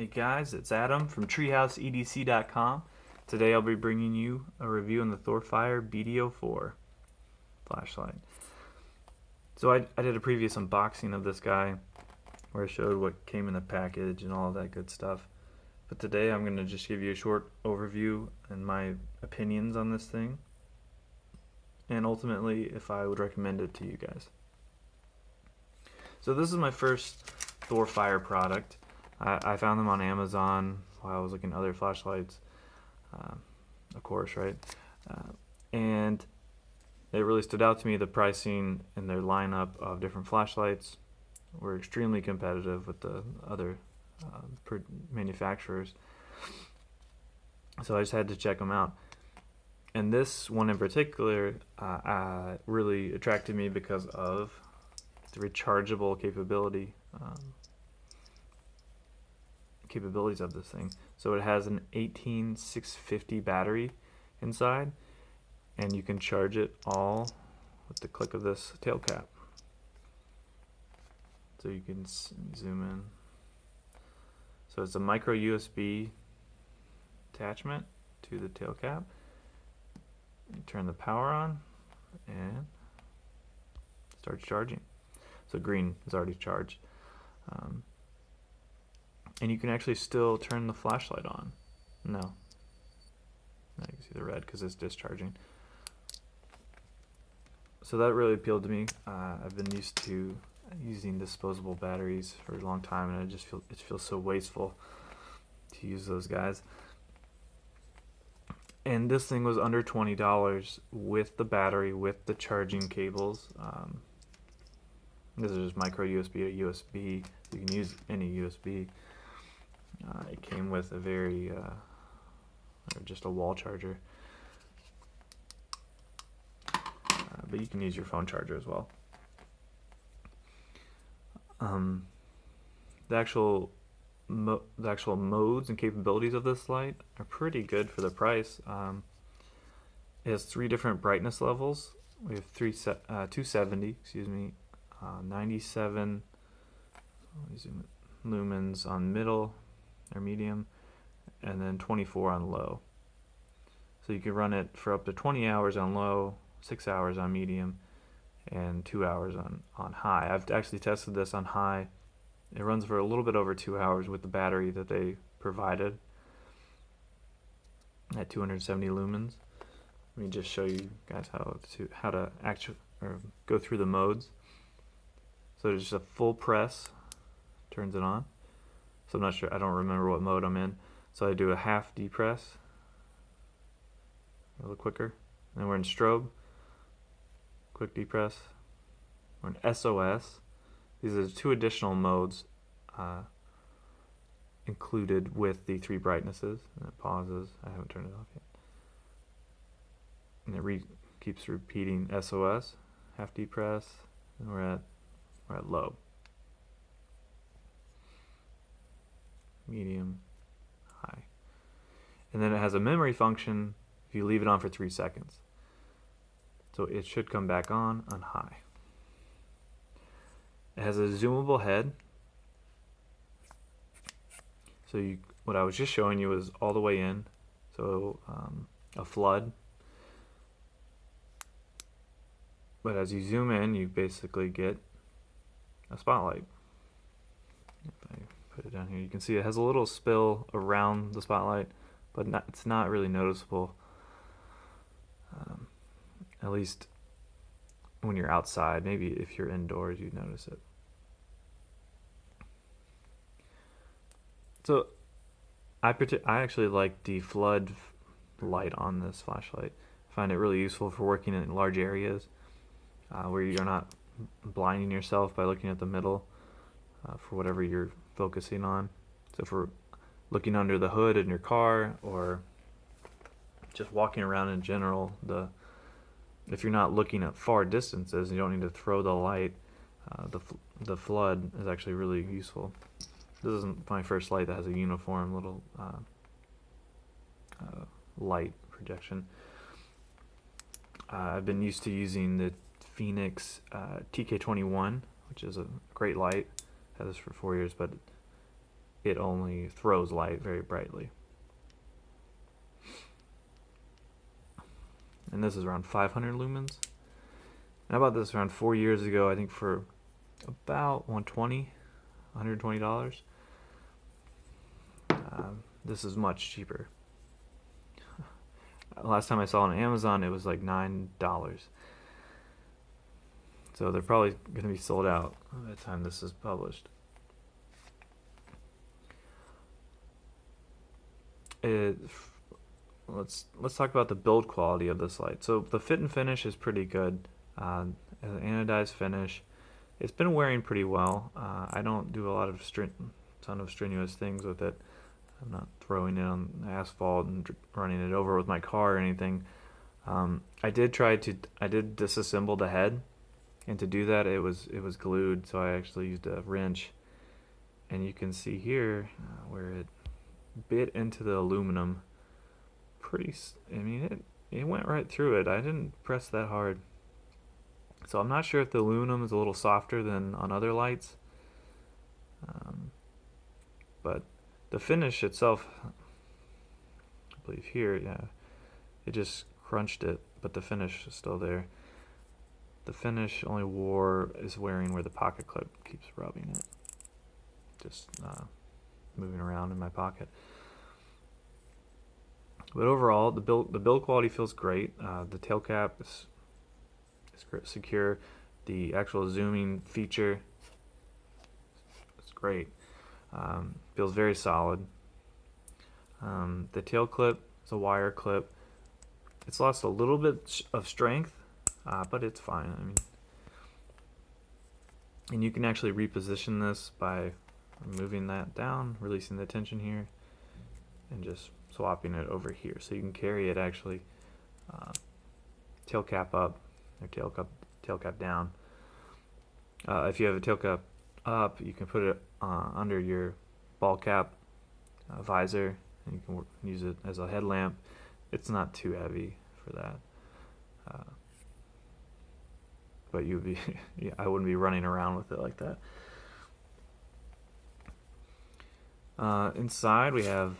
Hey guys, it's Adam from TreehouseEDC.com. Today I'll be bringing you a review on the ThorFire BD04 flashlight. So I did a previous unboxing of this guy where I showed what came in the package and all of that good stuff. But today I'm going to just give you a short overview and my opinions on this thing, and ultimately if I would recommend it to you guys. So this is my first ThorFire product. I found them on Amazon while I was looking at other flashlights, of course, right? And it really stood out to me. The pricing and their lineup of different flashlights were extremely competitive with the other manufacturers. So I just had to check them out. And this one in particular really attracted me because of the rechargeable capabilities of this thing. So it has an 18650 battery inside, and you can charge it all with the click of this tail cap. So you can zoom in. So it's a micro USB attachment to the tail cap. You turn the power on and it starts charging. So green is already charged. And you can actually still turn the flashlight on. No. Now you can see the red because it's discharging. So that really appealed to me. I've been used to using disposable batteries for a long time, and it feels so wasteful to use those guys. And this thing was under $20 with the battery, with the charging cables. This is just micro USB to USB. You can use any USB. It came with a just a wall charger, but you can use your phone charger as well. The actual modes and capabilities of this light are pretty good for the price. It has 3 different brightness levels. We have 270, 97 lumens on middle or medium, and then 24 on low. So you can run it for up to 20 hours on low, 6 hours on medium, and 2 hours on high. I've actually tested this on high. It runs for a little bit over 2 hours with the battery that they provided at 270 lumens. Let me just show you guys how to actually go through the modes. So there's just a full press, turns it on. So I'm not sure, I don't remember what mode I'm in. So I do a half depress, a little quicker. Then we're in strobe, quick depress. We're in SOS. These are 2 additional modes included with the 3 brightnesses. And it pauses. I haven't turned it off yet. And it keeps repeating SOS, half depress, and we're at low. Medium, high. And then it has a memory function if you leave it on for 3 seconds. So it should come back on high. It has a zoomable head. So what I was just showing you is all the way in. So a flood. But as you zoom in, you basically get a spotlight. If I put it down here, you can see it has a little spill around the spotlight, but it's not really noticeable, at least when you're outside. Maybe if you're indoors you'd notice it. So I actually like the flood light on this flashlight. I find it really useful for working in large areas where you're not blinding yourself by looking at the middle for whatever you're focusing on. So for looking under the hood in your car, or just walking around in general, if you're not looking at far distances, you don't need to throw the light. The flood is actually really useful. This isn't my first light that has a uniform little light projection. I've been used to using the Phoenix TK21, which is a great light. I've had this for 4 years, but it only throws light very brightly. And this is around 500 lumens. And I bought this around 4 years ago, I think for about $120. This is much cheaper. Last time I saw it on Amazon, it was like $9. So they're probably going to be sold out by the time this is published. Let's talk about the build quality of this light. So the fit and finish is pretty good. An anodized finish. It's been wearing pretty well. I don't do a lot of ton of strenuous things with it. I'm not throwing it on asphalt and running it over with my car or anything. I did disassemble the head, and to do that it was glued, so I actually used a wrench, and you can see here where it bit into the aluminum. I mean, it went right through it. I didn't press that hard. So I'm not sure if the aluminum is a little softer than on other lights, but the finish itself, I believe here, yeah, it just crunched it, but the finish is still there. The finish only is wearing where the pocket clip keeps rubbing it, just moving around in my pocket. But overall, the build quality feels great. The tail cap is secure. The actual zooming feature is great. Feels very solid. The tail clip is a wire clip. It's lost a little bit of strength, but it's fine. I mean, and you can actually reposition this by moving that down, releasing the tension here, and just swapping it over here. So you can carry it actually tail cap up or tail cap down. If you have a tail cap up, you can put it under your ball cap visor, and you can use it as a headlamp. It's not too heavy for that, but you'd be yeah, I wouldn't be running around with it like that. Inside we have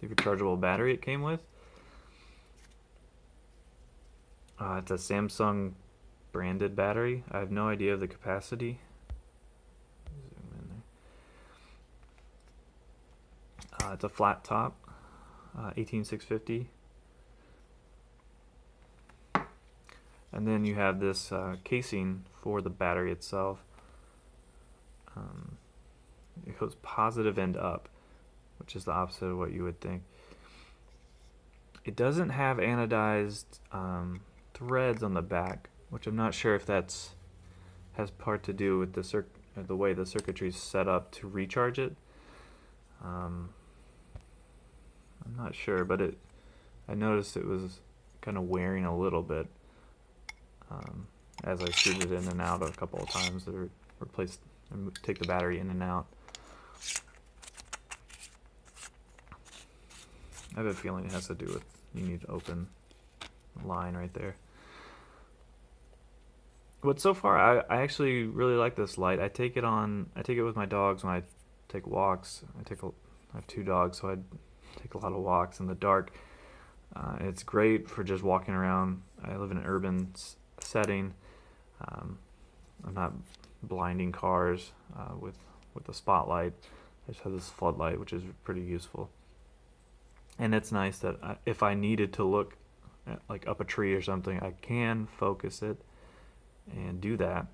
the rechargeable battery it came with. It's a Samsung branded battery. I have no idea of the capacity. Zoom in there. It's a flat top, 18650. And then you have this casing for the battery itself. It goes positive end up, which is the opposite of what you would think. It doesn't have anodized threads on the back, which I'm not sure if has part to do with the way the circuitry is set up to recharge it. I'm not sure, but I noticed it was kind of wearing a little bit as I screwed it in and out a couple of times to replace and take the battery in and out. I have a feeling it has to do with you need to open the line right there. But so far, I actually really like this light. I take it with my dogs when I take walks. I have 2 dogs, so I take a lot of walks in the dark. It's great for just walking around. I live in an urban setting. I'm not blinding cars with the spotlight. I just have this floodlight, which is pretty useful. And it's nice that if I needed to look at, like up a tree or something, I can focus it and do that.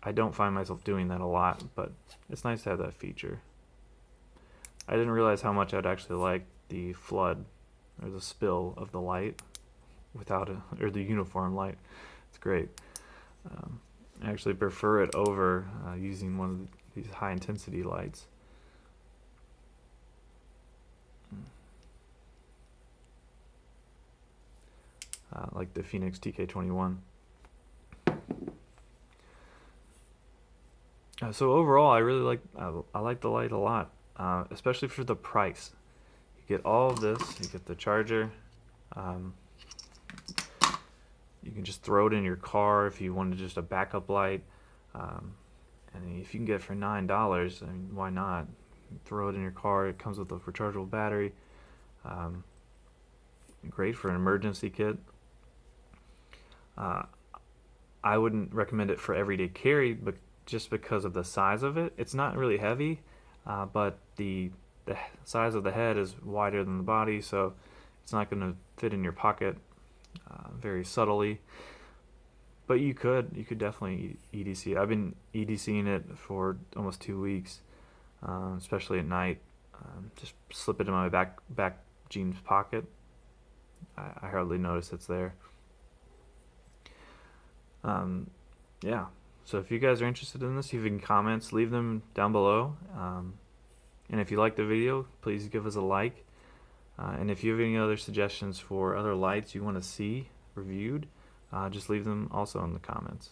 I don't find myself doing that a lot, but it's nice to have that feature. I didn't realize how much I'd actually like the flood or the spill of the light without or the uniform light. It's great. I actually prefer it over using one of these high intensity lights. Like the Phoenix TK21. So overall, I really like the light a lot, especially for the price. You get all of this. You get the charger. You can just throw it in your car if you wanted just a backup light. And if you can get it for $9, I mean, why not? Throw it in your car. It comes with a rechargeable battery. Great for an emergency kit. I wouldn't recommend it for everyday carry, but just because of the size of it. It's not really heavy, but the size of the head is wider than the body, so it's not going to fit in your pocket very subtly. But you could definitely EDC. I've been EDCing it for almost 2 weeks, especially at night. Just slip it in my back jeans pocket. I hardly notice it's there. Yeah, so if you guys are interested in this, leave comments, leave them down below. And if you like the video, please give us a like. And if you have any other suggestions for other lights you want to see reviewed, just leave them also in the comments.